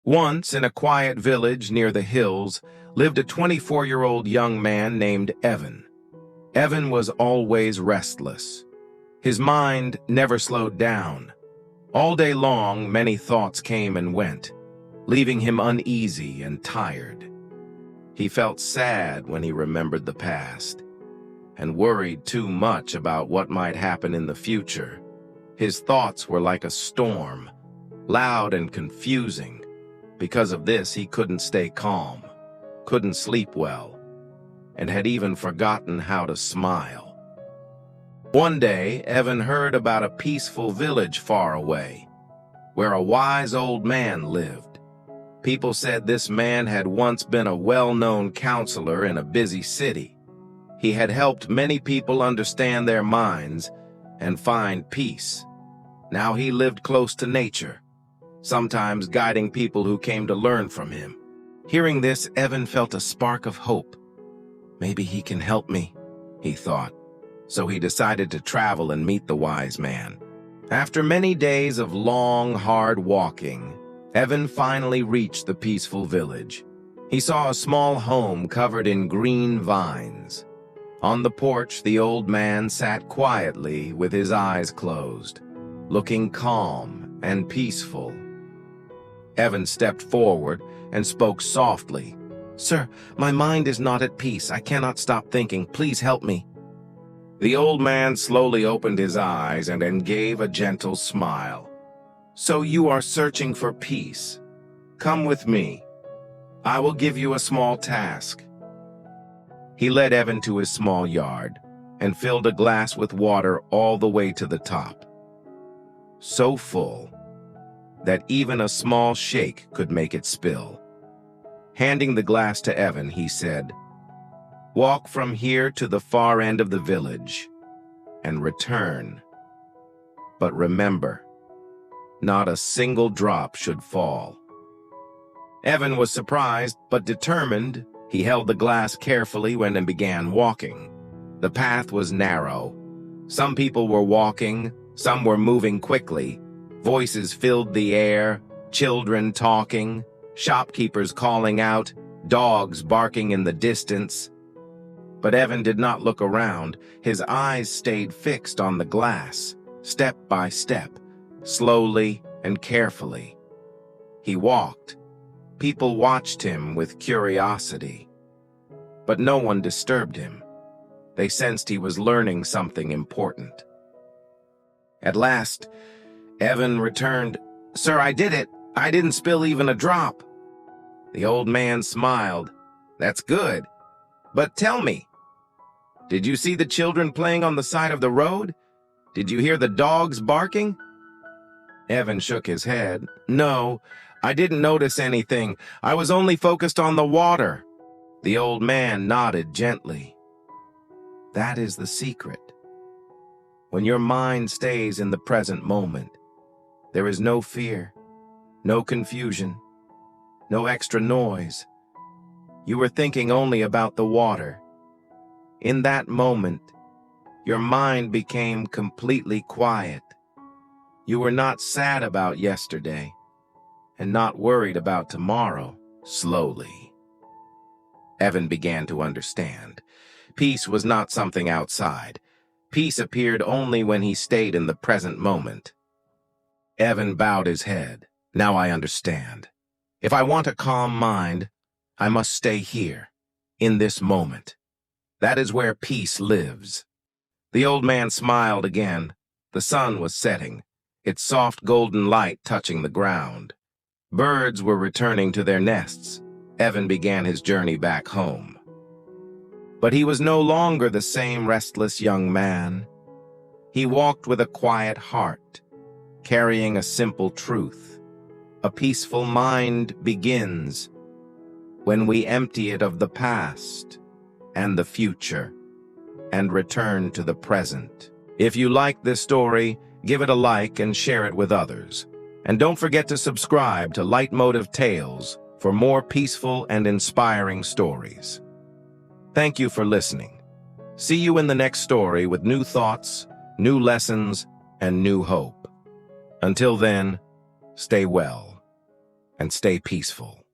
Once, in a quiet village near the hills, lived a 24-year-old young man named Evan. Evan was always restless. His mind never slowed down. All day long, many thoughts came and went, leaving him uneasy and tired. He felt sad when he remembered the past, and worried too much about what might happen in the future. His thoughts were like a storm, loud and confusing. Because of this, he couldn't stay calm, couldn't sleep well, and had even forgotten how to smile. One day, Evan heard about a peaceful village far away, where a wise old man lived. People said this man had once been a well-known counselor in a busy city. He had helped many people understand their minds and find peace. Now he lived close to nature, sometimes guiding people who came to learn from him. Hearing this, Evan felt a spark of hope. Maybe he can help me, he thought. So he decided to travel and meet the wise man. After many days of long, hard walking, Evan finally reached the peaceful village. He saw a small home covered in green vines. On the porch, the old man sat quietly with his eyes closed, looking calm and peaceful. Evan stepped forward and spoke softly. "Sir, my mind is not at peace. I cannot stop thinking. Please help me." The old man slowly opened his eyes and then gave a gentle smile. "So you are searching for peace? Come with me. I will give you a small task." He led Evan to his small yard and filled a glass with water all the way to the top. So full that even a small shake could make it spill. Handing the glass to Evan, he said, "Walk from here to the far end of the village and return. But remember, not a single drop should fall." Evan was surprised but determined. He held the glass carefully and began walking. The path was narrow. Some people were walking, some were moving quickly. Voices filled the air, children talking, shopkeepers calling out, dogs barking in the distance. But Evan did not look around. His eyes stayed fixed on the glass, step by step, slowly and carefully. He walked. People watched him with curiosity. But no one disturbed him. They sensed he was learning something important. At last, Evan returned. "Sir, I did it. I didn't spill even a drop." The old man smiled. "That's good. But tell me, did you see the children playing on the side of the road? Did you hear the dogs barking?" Evan shook his head. "No, I didn't notice anything. I was only focused on the water." The old man nodded gently. That is the secret. When your mind stays in the present moment, there is no fear, no confusion, no extra noise. You were thinking only about the water. In that moment, your mind became completely quiet. You were not sad about yesterday and not worried about tomorrow. Slowly, Evan began to understand. Peace was not something outside. Peace appeared only when he stayed in the present moment. Evan bowed his head. "Now I understand. If I want a calm mind, I must stay here, in this moment. That is where peace lives." The old man smiled again. The sun was setting, its soft golden light touching the ground. Birds were returning to their nests. Evan began his journey back home. But he was no longer the same restless young man. He walked with a quiet heart, carrying a simple truth. A peaceful mind begins when we empty it of the past and the future and return to the present. If you like this story, give it a like and share it with others. And don't forget to subscribe to LightMotive Tales for more peaceful and inspiring stories. Thank you for listening. See you in the next story with new thoughts, new lessons, and new hope. Until then, stay well. and stay peaceful.